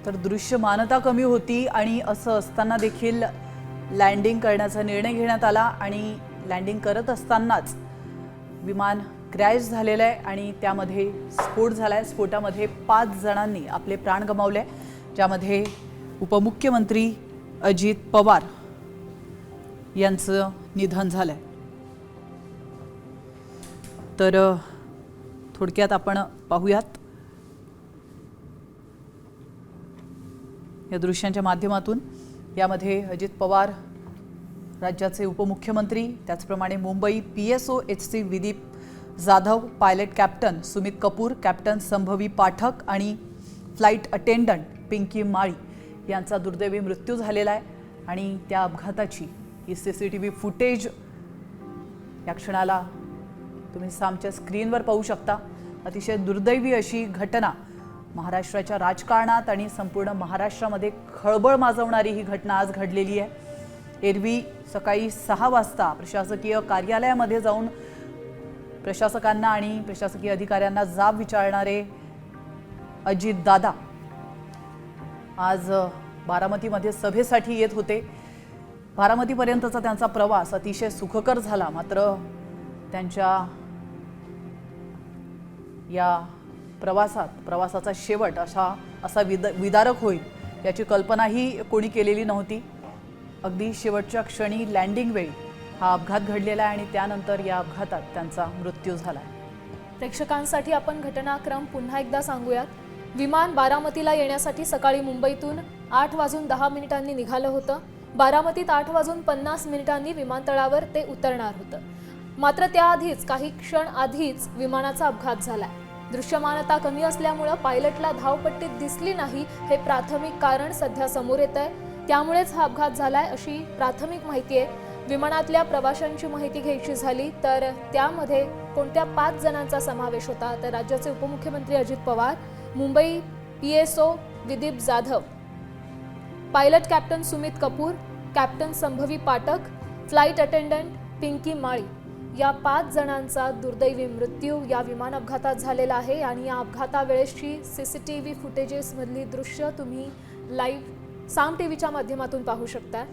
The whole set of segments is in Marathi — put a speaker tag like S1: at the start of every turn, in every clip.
S1: तर दृश्यमानता कमी होती आणि असं असताना देखील लँडिंग करण्याचा निर्णय घेण्यात आला आणि लँडिंग करत असतानाच विमान क्रॅश झालेलं आहे आणि त्यामध्ये स्फोट झालाय। स्फोटामध्ये 5 जणांनी आपले प्राण गमावले, ज्यामध्ये उपमुख्यमंत्री अजित पवार यांचं निधन झालंय। तर थोडक्यात आपण पाहूयात या दृश्यांच्या माध्यमातून। यामध्ये अजित पवार राज्याचे उपमुख्यमंत्री, त्याचप्रमाणे Mumbai PSO HC Vidip Jadhav, pilot captain Sumit Kapoor, captain Shambhavi Pathak आणि फ्लाइट अटेंडंट पिंकी माळी यांचा दुर्दैवी मृत्यू झालेला आहे। आणि त्या अपघाताची ही CCTV फुटेज या क्षणाला तुम्ही आमच्या स्क्रीनवर पाहू शकता। अतिशय दुर्दैवी अशी घटना महाराष्ट्राच्या राजकारणात आणि संपूर्ण महाराष्ट्रामध्ये खळबळ माजवणारी ही घटना आज घडलेली आहे। एरवी सकाळी 6 वाजता प्रशासकीय कार्यालयामध्ये जाऊन प्रशासकांना आणि प्रशासकीय अधिकाऱ्यांना जाब विचारणारे अजित दादा आज बारामतीमध्ये सभेसाठी येत होते। बारामतीपर्यंतचा त्यांचा प्रवास अतिशय सुखकर झाला, मात्र त्यांच्या या प्रवासाचा शेवट असा विदारक होईल याची कल्पनाही कोणी केलेली नव्हती। अगदी शेवटच्या क्षणी लँडिंग वेळी हा अपघात घडलेला आहे आणि त्यानंतर या अपघातात त्यांचा मृत्यू झाला।
S2: प्रेक्षकांसाठी आपण घटनाक्रम पुन्हा एकदा सांगूयात। विमान बारामतीला येण्यासाठी सकाळी मुंबईतून 8:10 निघालं होतं। बारामतीत 8:50 विमानतळावर ते उतरणार होतं, मात्र त्याआधीच काही क्षण आधीच विमानाचा अपघात झालाय। दृश्यमानता कमी असल्यामुळे पायलटला धावपट्टीत दिसली नाही हे प्राथमिक कारण सध्या समोर येत आहे, त्यामुळेच हा अपघात झालाय अशी प्राथमिक माहिती आहे। विमानातल्या प्रवाशांची माहिती घ्यायची झाली तर त्यामध्ये कोणत्या 5 जणांचा समावेश होता तर राज्याचे उपमुख्यमंत्री Ajit Pawar, Mumbai PSO Vidip Jadhav, pilot captain Sumit Kapoor, captain Shambhavi Pathak, flight attendant Pinky Mali या 5 जणांचा दुर्दैवी मृत्यू या विमान अपघातात झालेला आहे। आणि या अपघातावेळेसची CCTV फुटेजेस मधली दृश्य तुम्ही लाईव्ह साम टीव्हीच्या माध्यमातून पाहू शकता।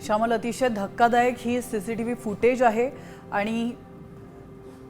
S1: श्यामल, अतिशय धक्कादायक ही CCTV फुटेज आहे आणि